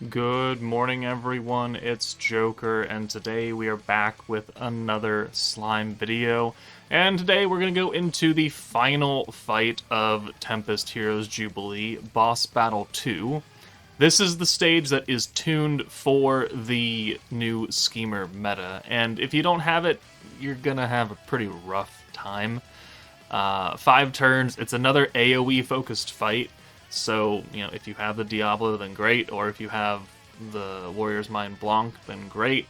Good morning, everyone. It's Joker, and today we are back with another slime video. And today we're going to go into the final fight of Tempest Heroes Jubilee, Boss Battle 2. This is the stage that is tuned for the new Schemer meta, and if you don't have it, you're going to have a pretty rough time. 5 turns, it's another AoE focused fight. So, if you have the Diablo, then great, or if you have the Warrior's Mind Blanc, then great.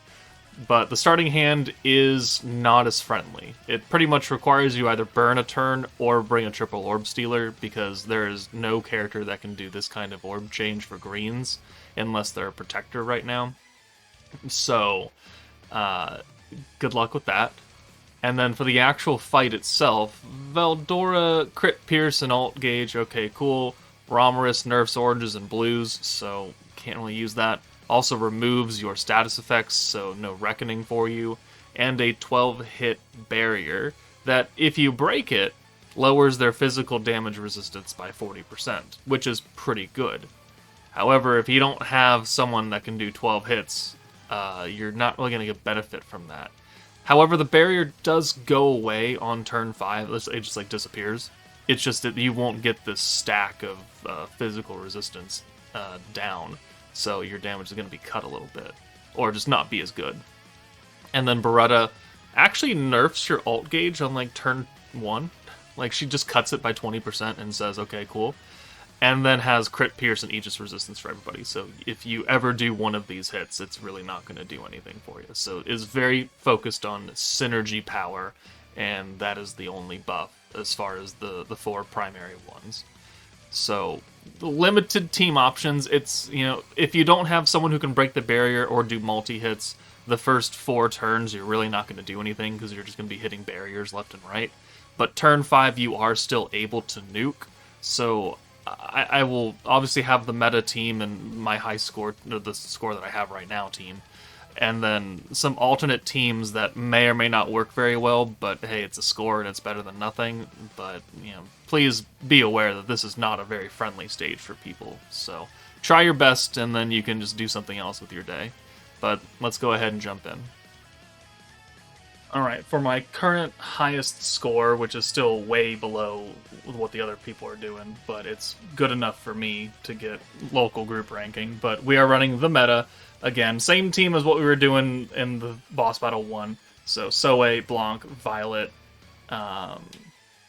But the starting hand is not as friendly. It pretty much requires you either burn a turn or bring a triple orb stealer, because there is no character that can do this kind of orb change for greens, unless they're a protector right now. So, good luck with that. And then for the actual fight itself, Veldora, crit pierce, and alt gauge, okay, cool. Romerus nerfs oranges and blues, so can't really use that. Also removes your status effects, so no reckoning for you. And a 12-hit barrier that, if you break it, lowers their physical damage resistance by 40%, which is pretty good. However, if you don't have someone that can do 12 hits, you're not really going to get benefit from that. However, the barrier does go away on turn 5. It just disappears. It's just that you won't get this stack of physical resistance down, so your damage is going to be cut a little bit, or just not be as good. And then Beretta actually nerfs your alt gauge on turn 1. She just cuts it by 20% and says, okay, cool. And then has crit pierce and Aegis resistance for everybody. So if you ever do one of these hits, it's really not going to do anything for you. So it's very focused on synergy power, and that is the only buff as far as the 4 primary ones. So the limited team options, it's, if you don't have someone who can break the barrier or do multi-hits, the first 4 turns you're really not going to do anything, because you're just going to be hitting barriers left and right. But turn 5 you are still able to nuke, so I will obviously have the meta team and my high score, the score that I have right now team, and then some alternate teams that may or may not work very well, but hey, it's a score and it's better than nothing. But, please be aware that this is not a very friendly stage for people. So try your best, and then you can just do something else with your day. But let's go ahead and jump in. Alright, for my current highest score, which is still way below what the other people are doing, but it's good enough for me to get local group ranking, but we are running the meta. Again, same team as what we were doing in the Boss Battle 1. So Souei, Blanc, Violet.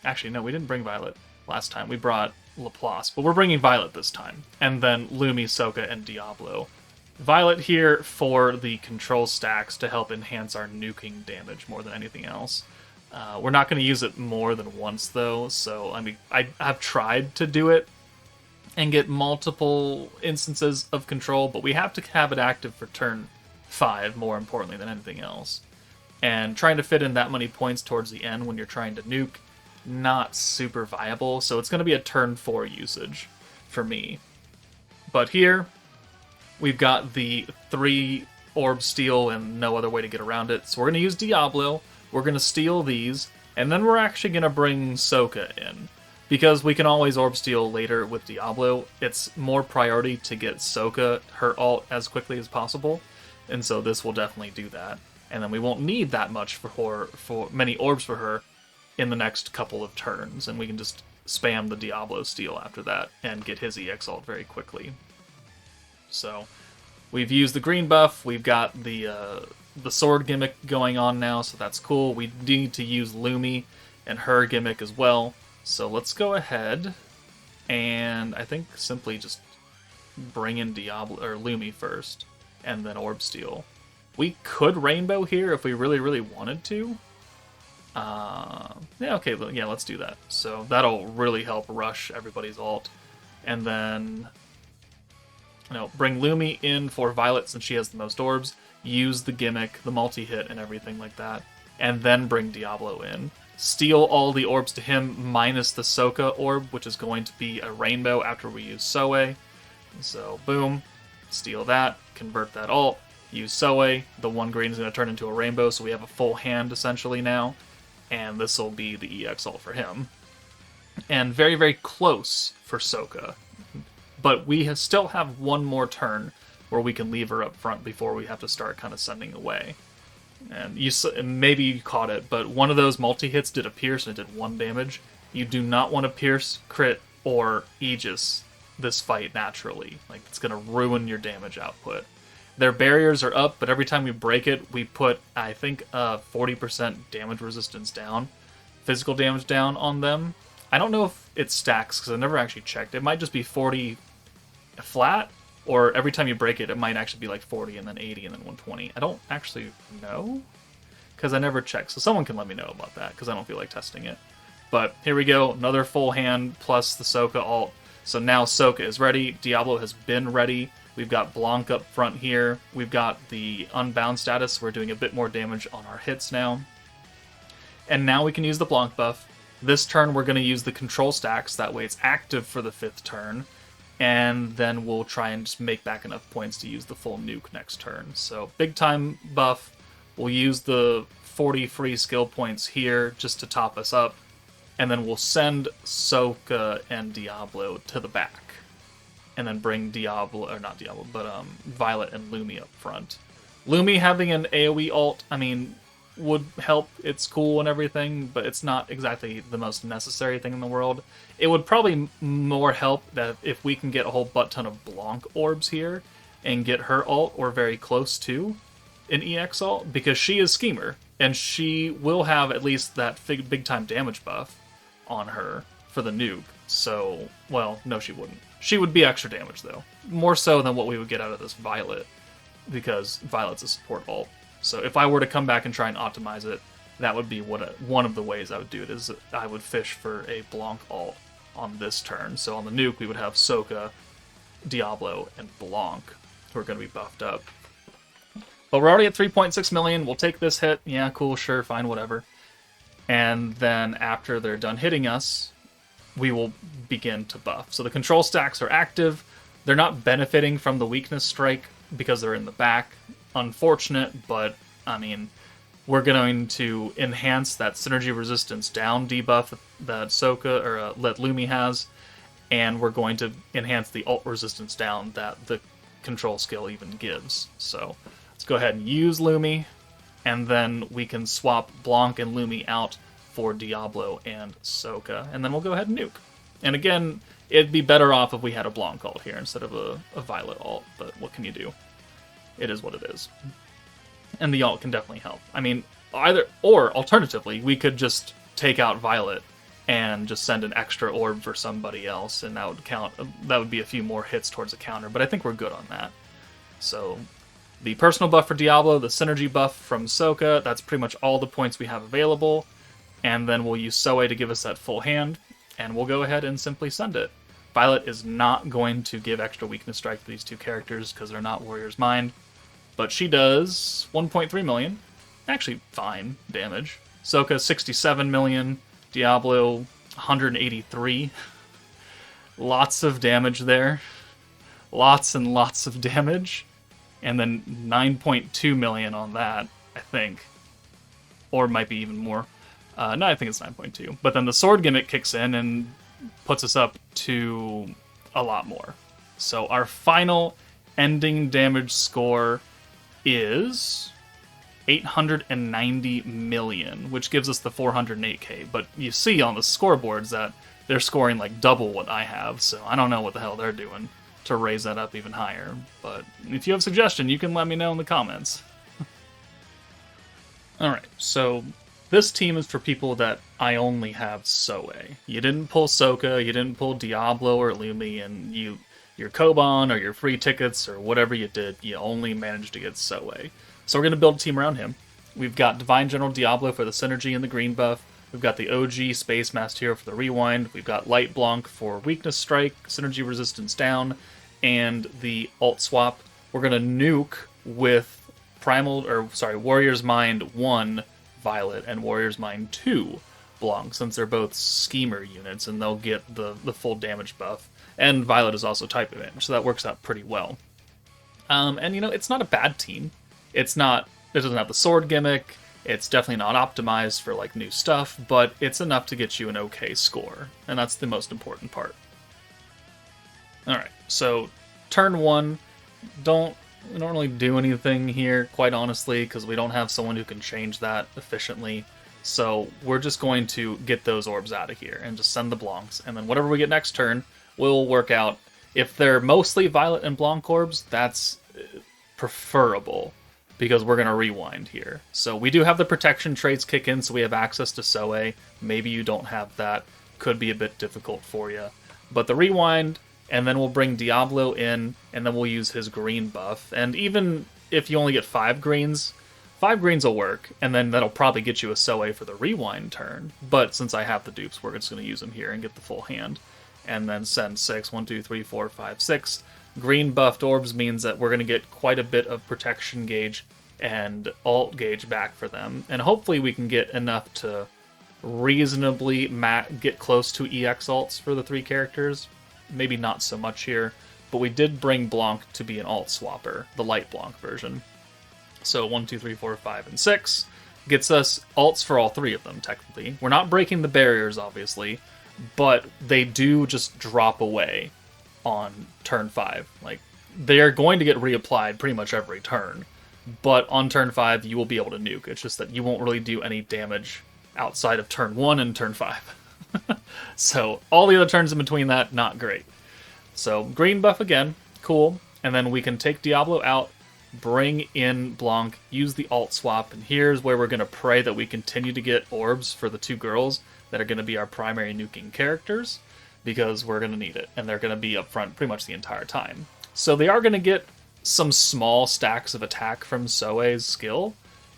Actually, no, we didn't bring Violet last time. We brought Laplace, but we're bringing Violet this time. And then Lumi, Souka, and Diablo. Violet here for the control stacks to help enhance our nuking damage more than anything else. We're not going to use it more than once, though, so I've tried to do it and get multiple instances of control, but we have to have it active for turn 5, more importantly than anything else. And trying to fit in that many points towards the end when you're trying to nuke, not super viable, so it's going to be a turn 4 usage for me. But here, we've got the 3 orb steal and no other way to get around it, so we're going to use Diablo, we're going to steal these, and then we're actually going to bring Souka in. Because we can always orb steal later with Diablo, it's more priority to get Souka, her ult, as quickly as possible, and so this will definitely do that. And then we won't need that much for many orbs for her in the next couple of turns, and we can just spam the Diablo steal after that and get his EX ult very quickly. So we've used the green buff, we've got the sword gimmick going on now, so that's cool. We need to use Lumi and her gimmick as well. So let's go ahead and I think simply just bring in Diablo or Lumi first and then orb steal. We could rainbow here if we really, really wanted to. Yeah, okay, yeah, let's do that. So that'll really help rush everybody's ult. And then, bring Lumi in for Violet since she has the most orbs. Use the gimmick, the multi-hit, and everything like that. And then bring Diablo in. Steal all the orbs to him minus the Souka orb, which is going to be a rainbow after we use Souei. So, boom. Steal that, convert that ult, use Souei. The 1 green is going to turn into a rainbow, so we have a full hand essentially now. And this will be the EX ult for him. And very, very close for Souka. But we still have one more turn where we can leave her up front before we have to start kind of sending away. And maybe you caught it, but one of those multi-hits did a pierce and it did 1 damage. You do not want to pierce, crit, or Aegis this fight naturally. Like, it's going to ruin your damage output. Their barriers are up, but every time we break it, we put, I think, 40% damage resistance down. Physical damage down on them. I don't know if it stacks, because I never actually checked. It might just be 40 flat, or every time you break it, it might actually be like 40 and then 80 and then 120. I don't actually know, because I never checked. So someone can let me know about that, because I don't feel like testing it. But here we go, another full hand plus the Souka ult. So now Souka is ready, Diablo has been ready. We've got Blanc up front here. We've got the Unbound status. We're doing a bit more damage on our hits now. And now we can use the Blanc buff. This turn we're going to use the control stacks, that way it's active for the 5th turn. And then we'll try and just make back enough points to use the full nuke next turn. So big time buff. We'll use the 40 free skill points here just to top us up. And then we'll send Souka and Diablo to the back. And then bring Violet and Lumi up front. Lumi having an AoE ult, I mean, would help. It's cool and everything, but it's not exactly the most necessary thing in the world. It would probably more help that if we can get a whole butt ton of Blanc orbs here and get her ult, or very close to an EX ult, because she is Schemer, and she will have at least that big time damage buff on her for the nuke. So, well, no, she wouldn't. She would be extra damage, though. More so than what we would get out of this Violet, because Violet's a support ult. So if I were to come back and try and optimize it, that would be one of the ways I would do it, is I would fish for a Blanc ult on this turn. So on the nuke, we would have Souka, Diablo, and Blanc, who are going to be buffed up. But we're already at 3.6 million. We'll take this hit. Yeah, cool, sure, fine, whatever. And then after they're done hitting us, we will begin to buff. So the control stacks are active. They're not benefiting from the weakness strike because they're in the back. Unfortunate, but I mean, we're going to enhance that synergy resistance down debuff that Souka or Let Lumi has, and we're going to enhance the ult resistance down that the control skill even gives. So let's go ahead and use Lumi, and then we can swap Blanc and Lumi out for Diablo and Souka, and then we'll go ahead and nuke. And again, it'd be better off if we had a Blanc ult here instead of a Violet ult, but what can you do? It is what it is. And the ult can definitely help. I mean, alternatively, we could just take out Violet and just send an extra orb for somebody else, and that would count. That would be a few more hits towards a counter, but I think we're good on that. So the personal buff for Diablo, the synergy buff from Souka, that's pretty much all the points we have available. And then we'll use Souei to give us that full hand, and we'll go ahead and simply send it. Violet is not going to give extra weakness strike to these two characters because they're not Warrior's Mind, but she does 1.3 million. Actually, fine damage. Souka 67 million, Diablo 183. Lots of damage there. Lots and lots of damage. And then 9.2 million on that, I think. Or it might be even more. No, I think it's 9.2. But then the sword gimmick kicks in and puts us up to a lot more. So our final ending damage score is 890 million, which gives us the 408k. But you see on the scoreboards that they're scoring like double what I have, so I don't know what the hell they're doing to raise that up even higher. But if you have a suggestion, you can let me know in the comments. Alright, so this team is for people that I only have Souei. You didn't pull Souka, you didn't pull Diablo or Lumi, and your Koban or your free tickets or whatever you did, you only managed to get Souei. So we're going to build a team around him. We've got Divine General Diablo for the synergy and the green buff. We've got the OG Space Master Hero for the rewind. We've got Light Blanc for weakness strike, synergy resistance down, and the ult swap. We're going to nuke with Warrior's Mind 1 Violet and Warrior's Mind 2 Blanc, since they're both Schemer units, and they'll get the full damage buff. And Violet is also type advantage, so that works out pretty well. And, it's not a bad team. It doesn't have the sword gimmick, it's definitely not optimized for, new stuff, but it's enough to get you an okay score, and that's the most important part. Alright, so turn 1, we don't really do anything here, quite honestly, because we don't have someone who can change that efficiently. So we're just going to get those orbs out of here and just send the Blancs, and then whatever we get next turn, we'll work out. If they're mostly Violet and Blanc orbs, that's preferable, because we're going to rewind here. So we do have the protection traits kick in, so we have access to Souei. Maybe you don't have that. Could be a bit difficult for you. But the rewind, and then we'll bring Diablo in, and then we'll use his green buff. And even if you only get 5 greens will work, and then that'll probably get you a Souei for the rewind turn. But since I have the dupes, we're just going to use them here and get the full hand. And then send 6, 1, 2, 3, 4, 5, 6. Green buffed orbs means that we're going to get quite a bit of protection gauge and alt gauge back for them. And hopefully we can get enough to reasonably get close to EX alts for the 3 characters. Maybe not so much here, but we did bring Blanc to be an alt swapper, the light Blanc version. So 1, 2, 3, 4, 5, and 6 gets us alts for all 3 of them, technically. We're not breaking the barriers, obviously, but they do just drop away on turn 5. Like, they are going to get reapplied pretty much every turn, but on turn 5 you will be able to nuke. It's just that you won't really do any damage outside of turn 1 and turn 5. So all the other turns in between that, not great. So green buff again, cool. And then we can take Diablo out, bring in Blanc, use the alt swap, and here's where we're going to pray that we continue to get orbs for the 2 girls that are going to be our primary nuking characters, because we're going to need it, and they're going to be up front pretty much the entire time. So they are going to get some small stacks of attack from Souei's skill,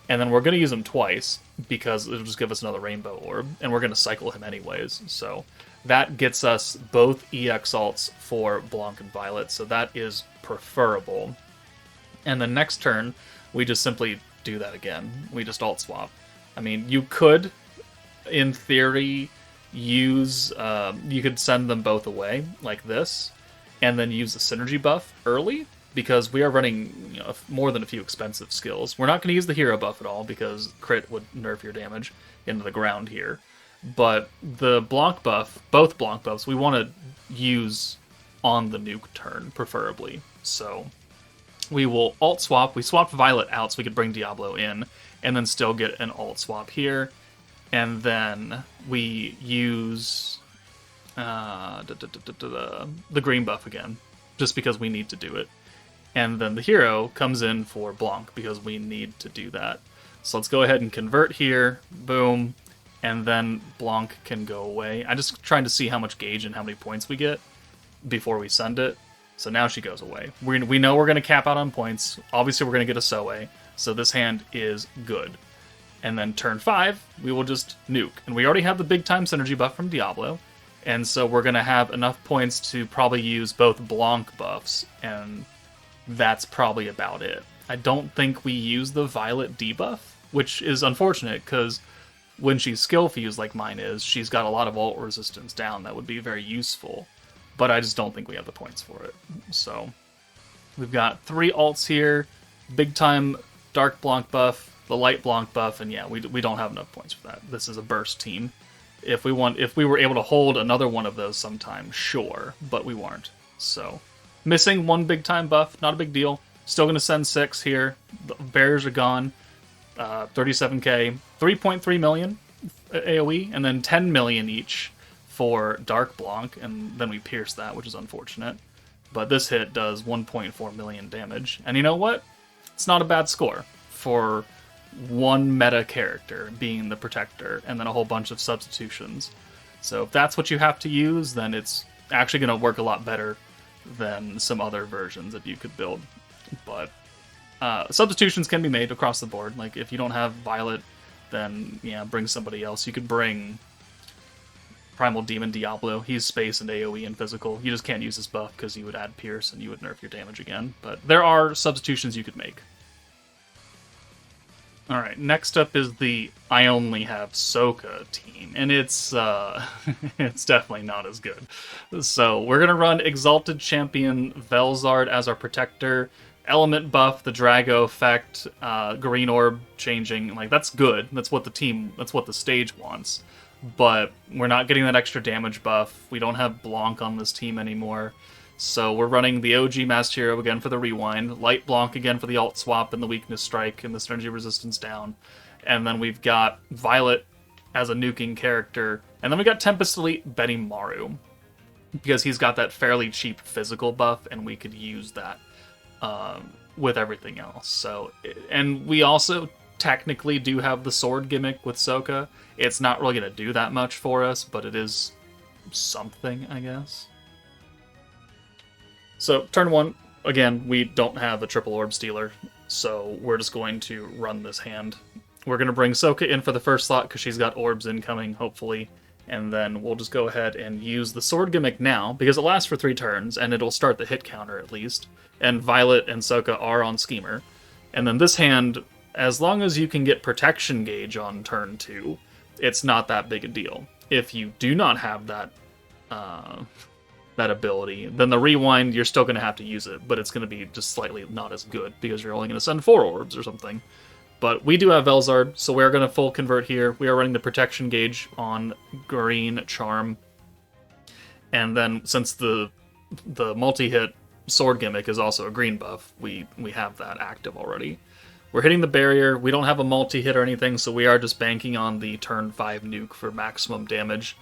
and then we're going to use him twice, because it'll just give us another rainbow orb, and we're going to cycle him anyways. So that gets us both EX alts for Blanc and Violet, so that is preferable. And the next turn, we just simply do that again. We just alt swap. I mean, you could, in theory, use you could send them both away like this, and then use the synergy buff early, because we are running more than a few expensive skills. We're not going to use the hero buff at all, because crit would nerf your damage into the ground here. But the Blanc buff, both Blanc buffs, we want to use on the nuke turn, preferably. So we will alt swap. We swapped Violet out so we could bring Diablo in, and then still get an alt swap here. And then we use the green buff again, just because we need to do it. And then the hero comes in for Blanc, because we need to do that. So let's go ahead and convert here. Boom. And then Blanc can go away. I'm just trying to see how much gauge and how many points we get before we send it. So now she goes away. We know we're going to cap out on points. Obviously, we're going to get a Souei. So this hand is good. And then turn 5, we will just nuke. And we already have the big time synergy buff from Diablo. And so we're going to have enough points to probably use both Blanc buffs. And that's probably about it. I don't think we use the Violet debuff, which is unfortunate, because when she's skill fused like mine is, she's got a lot of ult resistance down that would be very useful. But I just don't think we have the points for it. So we've got 3 alts here. Big time Dark Blanc buff, the Light Blanc buff, and yeah, we don't have enough points for that. This is a burst team. If we were able to hold another one of those sometime, sure, but we weren't. So missing 1 big time buff, not a big deal. Still going to send 6 here. The barriers are gone. 37k, 3.3 million AoE, and then 10 million each for Dark Blanc, and then we pierce that, which is unfortunate. But this hit does 1.4 million damage. And you know what? It's not a bad score for one meta character being the Protector, and then a whole bunch of substitutions. So if that's what you have to use, then it's actually going to work a lot better than some other versions that you could build. But substitutions can be made across the board. Like, if you don't have Violet, then yeah, bring somebody else. You could bring Primal Demon Diablo. He's space and AoE and physical. You just can't use his buff because you would add Pierce and you would nerf your damage again. But there are substitutions you could make. Alright, next up is the I only have Souka team, and it's it's definitely not as good. So we're going to run Exalted Champion Velzard as our Protector, Element buff, the Drago effect, Green Orb changing. Like, that's good. That's what the stage wants. But we're not getting that extra damage buff. We don't have Blanc on this team anymore. So we're running the OG Masked Hero again for the rewind, Light Blanc again for the alt swap and the weakness strike and the synergy resistance down. And then we've got Violet as a nuking character. And then we got Tempest Elite Benimaru, because he's got that fairly cheap physical buff, and we could use that with everything else. So, and we also technically do have the sword gimmick with Souka. It's not really going to do that much for us, but it is something, I guess. So, turn 1, again, we don't have a triple orb stealer, so we're just going to run this hand. We're going to bring Souka in for the first slot because she's got orbs incoming, hopefully, and then we'll just go ahead and use the sword gimmick now, because it lasts for 3 turns, and it'll start the hit counter at least, and Violet and Souka are on Schemer. And then this hand, as long as you can get protection gauge on turn 2, it's not that big a deal. If you do not have that that ability, then the rewind, you're still going to have to use it, but it's going to be just slightly not as good, because you're only going to send 4 orbs or something. But we do have Velzard, so we're going to full convert here. We are running the protection gauge on Green Charm. And then, since the multi-hit sword gimmick is also a green buff, we have that active already. We're hitting the barrier. We don't have a multi-hit or anything, so we are just banking on the turn 5 nuke for maximum damage.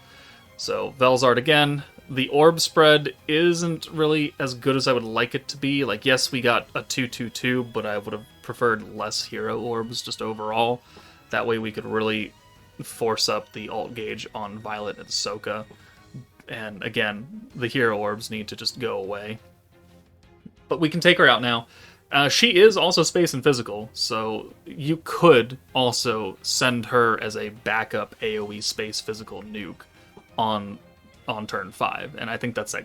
So, Velzard again. The orb spread isn't really as good as I would like it to be. Like, yes, we got a 2-2-2, but I would have preferred less hero orbs just overall. That way we could really force up the alt gauge on Violet and Souka. And again, the hero orbs need to just go away. But we can take her out now. She is also space and physical, so you could also send her as a backup AoE space physical nuke on turn 5, and I think that's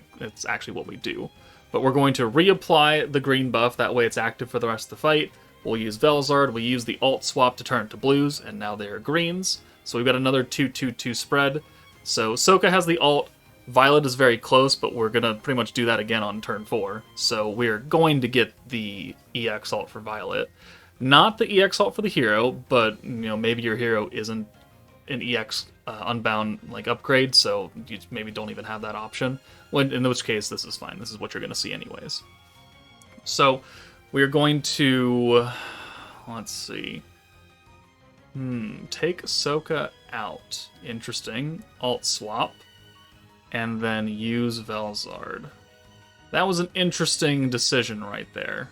actually what we do. But we're going to reapply the green buff, that way it's active for the rest of the fight. We'll use Velzard, we use the alt swap to turn it to blues, and now they're greens. So we've got another 2-2-2 spread. So Souka has the alt, Violet is very close, but we're going to pretty much do that again on turn 4. So we're going to get the EX alt for Violet. Not the EX alt for the hero, but maybe your hero isn't an EX Unbound upgrade, so you maybe don't even have that option. In which case, this is fine. This is what you're going to see anyways. So we're going to, let's see, take Souka out. Interesting. Alt swap, and then use Velzard. That was an interesting decision right there.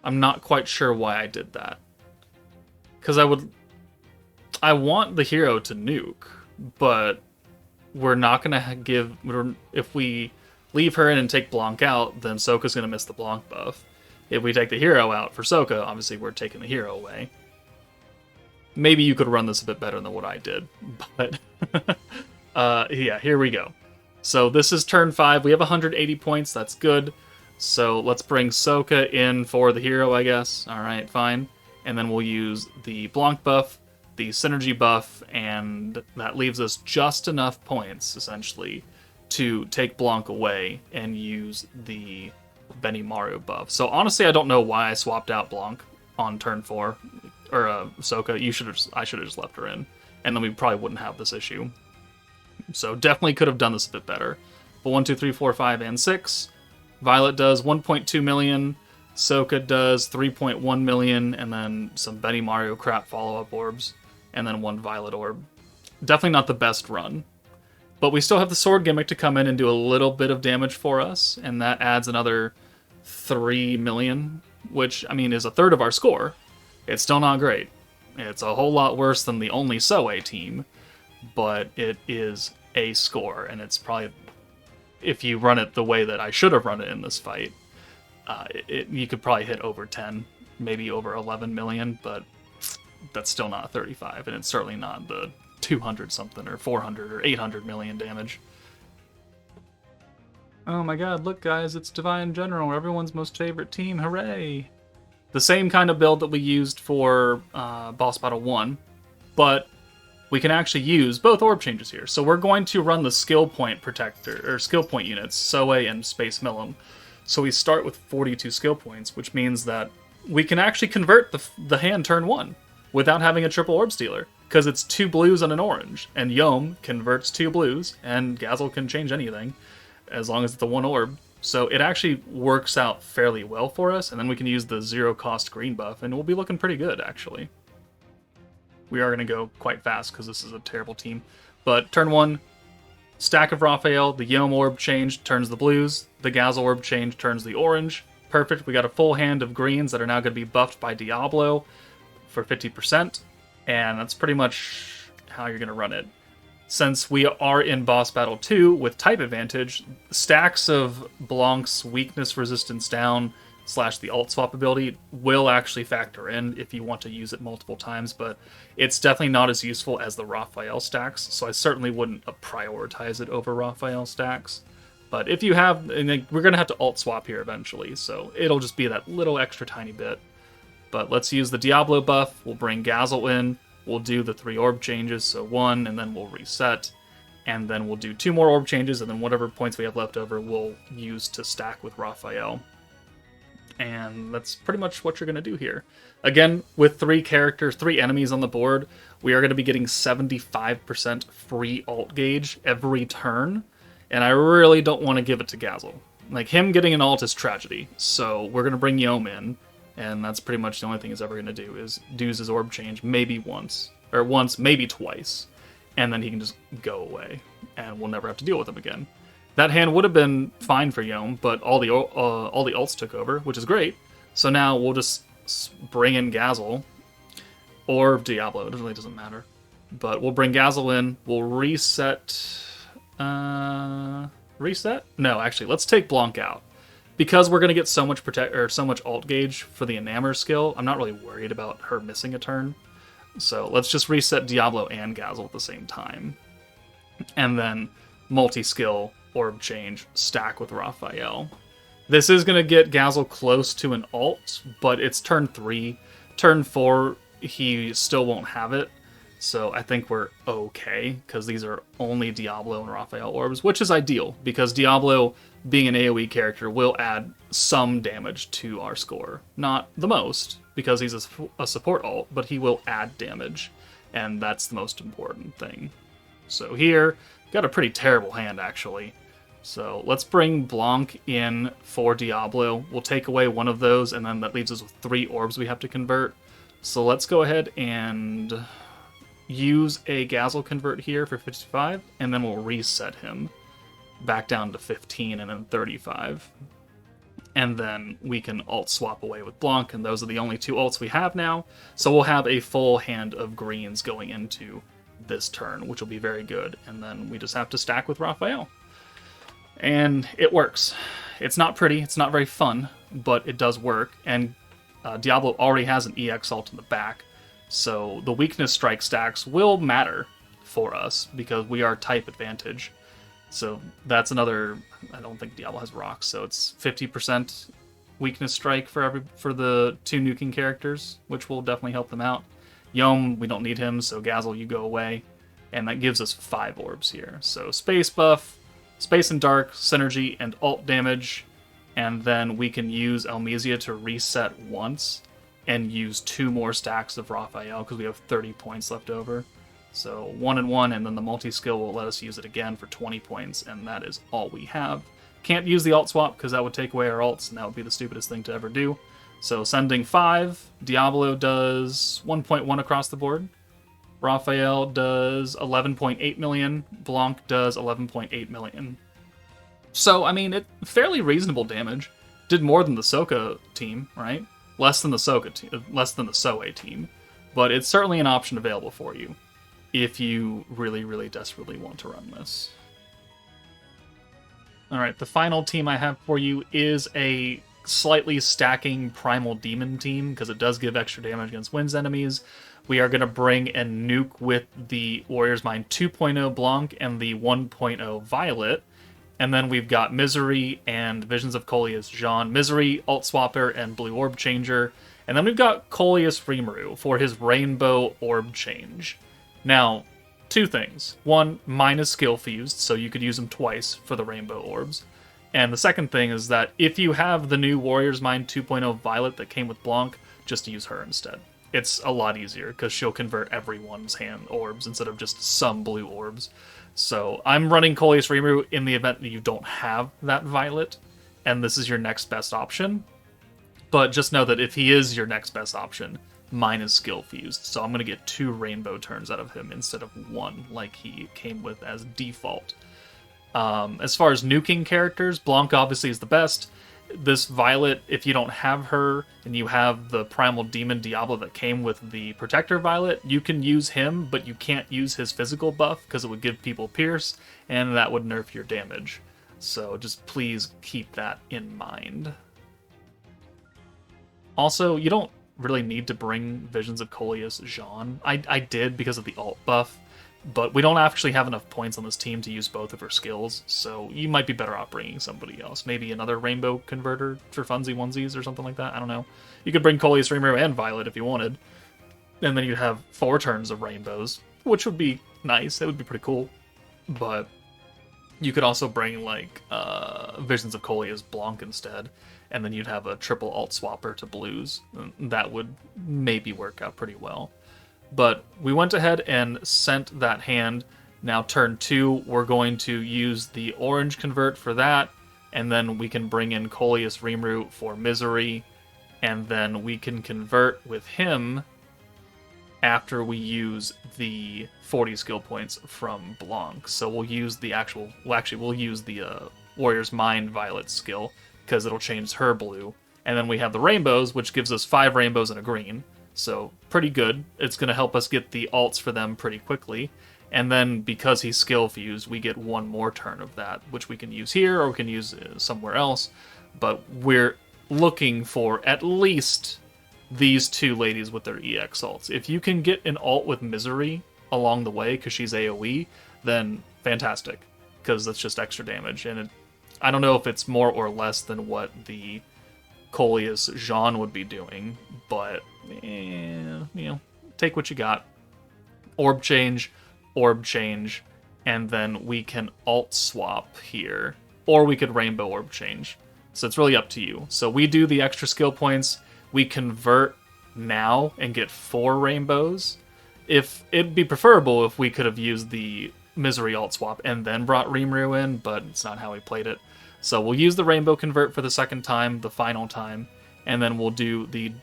I'm not quite sure why I did that. Because I want the hero to nuke, but we're not going to give... If we leave her in and take Blanc out, then Souka's going to miss the Blanc buff. If we take the hero out for Souka, obviously we're taking the hero away. Maybe you could run this a bit better than what I did, but... yeah, here we go. So this is turn 5. We have 180 points. That's good. So let's bring Souka in for the hero, I guess. Alright, fine. And then we'll use the Blanc buff, the synergy buff, and that leaves us just enough points, essentially, to take Blanc away and use the Benimaru buff. So honestly, I don't know why I swapped out Blanc on turn 4, or Souka. I should have just left her in, and then we probably wouldn't have this issue. So definitely could have done this a bit better. But 1, 2, 3, 4, 5, and 6. Violet does 1.2 million. Souka does 3.1 million, and then some Benimaru crap follow-up orbs, and then 1 Violet orb. Definitely not the best run. But we still have the sword gimmick to come in and do a little bit of damage for us, and that adds another 3 million, which, I mean, is a third of our score. It's still not great. It's a whole lot worse than the only Souei team, but it is a score, and it's probably, if you run it the way that I should have run it in this fight, you could probably hit over 10, maybe over 11 million, but that's still not 35, and it's certainly not the 200 something or 400 or 800 million damage. Oh my god, look guys, it's Divine General, everyone's most favorite team, hooray! The same kind of build that we used for Boss Battle 1, but we can actually use both orb changes here. So we're going to run the skill point protector, or skill point units, Souei and Space Millum. So we start with 42 skill points, which means that we can actually convert the hand turn 1 without having a triple orb stealer, because it's 2 blues and an orange, and Yom converts 2 blues, and Gazel can change anything, as long as it's the 1 orb. So it actually works out fairly well for us, and then we can use the 0-cost green buff, and we'll be looking pretty good, actually. We are going to go quite fast, because this is a terrible team. But turn 1, stack of Raphael, the Yom Orb change turns the blues, the Gazel Orb change turns the orange. Perfect, we got a full hand of greens that are now going to be buffed by Diablo for 50%, and that's pretty much how you're going to run it. Since we are in Boss Battle 2 with type advantage, stacks of Blanc's weakness resistance down / the alt swap ability will actually factor in if you want to use it multiple times, but it's definitely not as useful as the Raphael stacks, so I certainly wouldn't prioritize it over Raphael stacks. But if you have, and we're going to have to alt swap here eventually, so it'll just be that little extra tiny bit. But let's use the Diablo buff, we'll bring Gazel in, we'll do the 3 orb changes, so 1, and then we'll reset, and then we'll do 2 more orb changes, and then whatever points we have left over we'll use to stack with Raphael. And that's pretty much what you're going to do here. Again, with 3 enemies on the board, we are going to be getting 75% free alt gauge every turn, and I really don't want to give it to Gazel. Like, him getting an alt is tragedy, so we're going to bring Yom in, and that's pretty much the only thing he's ever going to do, is use his orb change maybe once, maybe twice, and then he can just go away, and we'll never have to deal with him again. That hand would have been fine for Yom, but all the alts took over, which is great. So now we'll just bring in Gazel, or Diablo, it really doesn't matter. But we'll bring Gazel in, we'll reset... reset? No, actually, let's take Blanc out. Because we're going to get so much so much alt gauge for the Enamor skill, I'm not really worried about her missing a turn. So let's just reset Diablo and Gazel at the same time. And then multi-skill orb change, stack with Raphael. This is going to get Gazel close to an alt, but it's turn 3. Turn 4, he still won't have it. So I think we're okay, because these are only Diablo and Raphael orbs, which is ideal, because Diablo, being an AoE character, will add some damage to our score. Not the most, because he's a support alt, but he will add damage, and that's the most important thing. So here, got a pretty terrible hand, actually. So let's bring Blanc in for Diablo. We'll take away one of those, and then that leaves us with 3 orbs we have to convert. So let's go ahead and use a Gazel convert here for 55, and then we'll reset him back down to 15 and then 35. And then we can alt swap away with Blanc, and those are the only 2 alts we have now. So we'll have a full hand of greens going into this turn, which will be very good. And then we just have to stack with Raphael. And it works. It's not pretty, it's not very fun, but it does work. And Diablo already has an EX alt in the back, so the weakness strike stacks will matter for us because we are type advantage. So that's another. I don't think Diablo has rocks, so it's 50% weakness strike for the 2 nuking characters, which will definitely help them out. Yom, we don't need him, so Gazel, you go away, and that gives us 5 orbs here. So space buff, space and dark, synergy, and alt damage, and then we can use Elmesia to reset once and use 2 more stacks of Raphael because we have 30 points left over. So 1 and 1, and then the multi-skill will let us use it again for 20 points, and that is all we have. Can't use the alt swap because that would take away our alts, and that would be the stupidest thing to ever do. So sending 5, Diablo does 1.1 across the board. Raphael does 11.8 million. Blanc does 11.8 million. So, I mean, fairly reasonable damage. Did more than the Souka team, right? Less than the Souei team, but it's certainly an option available for you if you really, really desperately want to run this. Alright, the final team I have for you is a slightly stacking Primal Demon team, because it does give extra damage against Wind's enemies. We are going to bring and nuke with the Warrior's Mind 2.0 Blanc and the 1.0 Violet. And then we've got Misery and Visions of Coleus Jean. Misery, Alt Swapper, and Blue Orb Changer. And then we've got Coleus Rimuru for his Rainbow Orb Change. Now, 2 things. 1, mine is skill fused, so you could use them twice for the Rainbow Orbs. And the second thing is that if you have the new Warrior's Mind 2.0 Violet that came with Blanc, just use her instead. It's a lot easier, because she'll convert everyone's hand orbs instead of just some blue orbs. So I'm running Coleus Rimuru in the event that you don't have that Violet, and this is your next best option. But just know that if he is your next best option, mine is skill fused. So I'm going to get 2 rainbow turns out of him instead of 1, like he came with as default. As far as nuking characters, Blanc obviously is the best. This Violet, if you don't have her and you have the Primal Demon Diablo that came with the Protector Violet, you can use him, but you can't use his physical buff because it would give people Pierce, and that would nerf your damage. So just please keep that in mind. Also, you don't really need to bring Visions of Coleus Jean. I did because of the alt buff, but we don't actually have enough points on this team to use both of her skills, so you might be better off bringing somebody else. Maybe another Rainbow Converter for funsies onesies or something like that. I don't know. You could bring Coleus, Rimuru, and Violet if you wanted, and then you'd have 4 turns of rainbows, which would be nice. It would be pretty cool, but you could also bring, like, Visions of Coleus Blanc instead, and then you'd have a triple alt swapper to blues. That would maybe work out pretty well. But we went ahead and sent that hand. Now turn 2, we're going to use the orange convert for that, and then we can bring in Coleus Rimuru for Misery, and then we can convert with him after we use the 40 skill points from Blanc. So we'll use the actual... Well, actually, we'll use the Warrior's Mind Violet skill, because it'll change her blue. And then we have the rainbows, which gives us 5 rainbows and a green. So pretty good. It's going to help us get the alts for them pretty quickly. And then because he's skill fused, we get 1 more turn of that, which we can use here or we can use somewhere else. But we're looking for at least these 2 ladies with their EX alts. If you can get an alt with Misery along the way because she's AoE, then fantastic, because that's just extra damage. And I don't know if it's more or less than what the Coleus Jean would be doing, but take what you got. Orb change, and then we can alt swap here, or we could rainbow orb change. So it's really up to you. So we do the extra skill points, we convert now and get 4 rainbows. If it'd be preferable if we could have used the Misery alt swap and then brought Rimuru in, but it's not how we played it. So we'll use the rainbow convert for the second time, the final time, and then we'll do the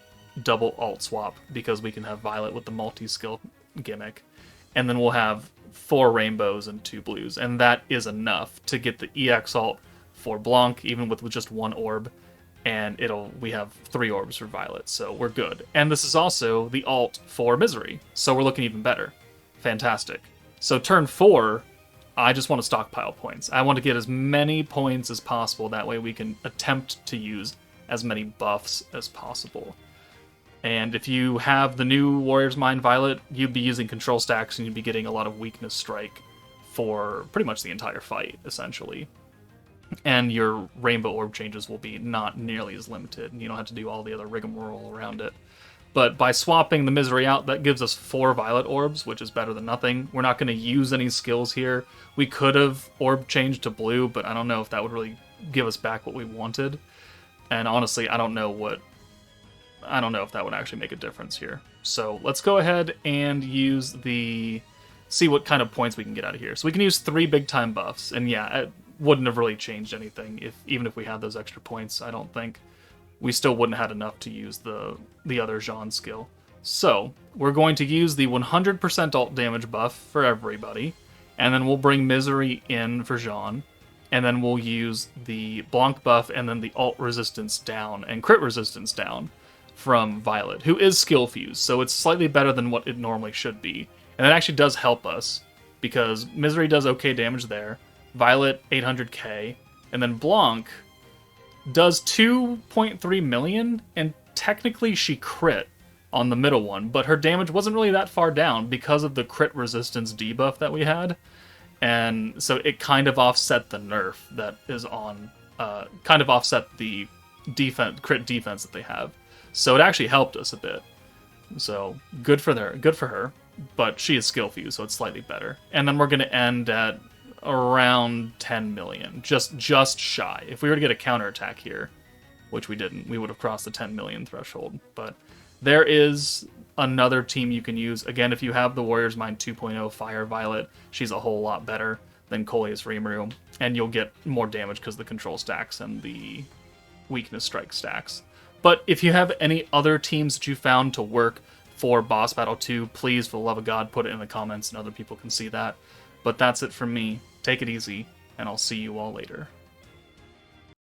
double alt swap because we can have Violet with the multi-skill gimmick. And then we'll have 4 rainbows and 2 blues, and that is enough to get the EX alt for Blanc, even with just 1 orb, and we have 3 orbs for Violet, so we're good. And this is also the alt for Misery, so we're looking even better. Fantastic. So turn 4, I just want to stockpile points. I want to get as many points as possible, that way we can attempt to use as many buffs as possible. And if you have the new Warrior's Mind Violet, you'd be using control stacks and you'd be getting a lot of weakness strike for pretty much the entire fight, essentially. And your rainbow orb changes will be not nearly as limited, and you don't have to do all the other rigmarole around it. But by swapping the Misery out, that gives us 4 Violet orbs, which is better than nothing. We're not going to use any skills here. We could have orb changed to blue, but I don't know if that would really give us back what we wanted. And honestly, I don't know if that would actually make a difference here. So let's go ahead and see what kind of points we can get out of here. So we can use 3 big time buffs, and yeah, it wouldn't have really changed anything even if we had those extra points. I don't think we still wouldn't have had enough to use the other Jean skill. So we're going to use the 100% alt damage buff for everybody, and then we'll bring Misery in for Jean, and then we'll use the Blanc buff and then the alt resistance down and crit resistance down from Violet, who is skill fused, so it's slightly better than what it normally should be. And that actually does help us, because Misery does okay damage there, Violet 800k, and then Blanc does 2.3 million, and technically she crit on the middle one, but her damage wasn't really that far down because of the crit resistance debuff that we had, and so it kind of offset the nerf that is on, kind of offset the crit defense that they have. So it actually helped us a bit. So good for her, but she is skill fused, so it's slightly better. And then we're going to end at around 10 million, just shy. If we were to get a counterattack here, which we didn't, we would have crossed the 10 million threshold. But there is another team you can use. Again, if you have the Warrior's Mind 2.0 Fire Violet, she's a whole lot better. than Kolei's Rimuru, and you'll get more damage because the control stacks and the weakness strike stacks. But if you have any other teams that you found to work for Boss Battle 2, please, for the love of God, put it in the comments and other people can see that. But that's it from me. Take it easy, and I'll see you all later.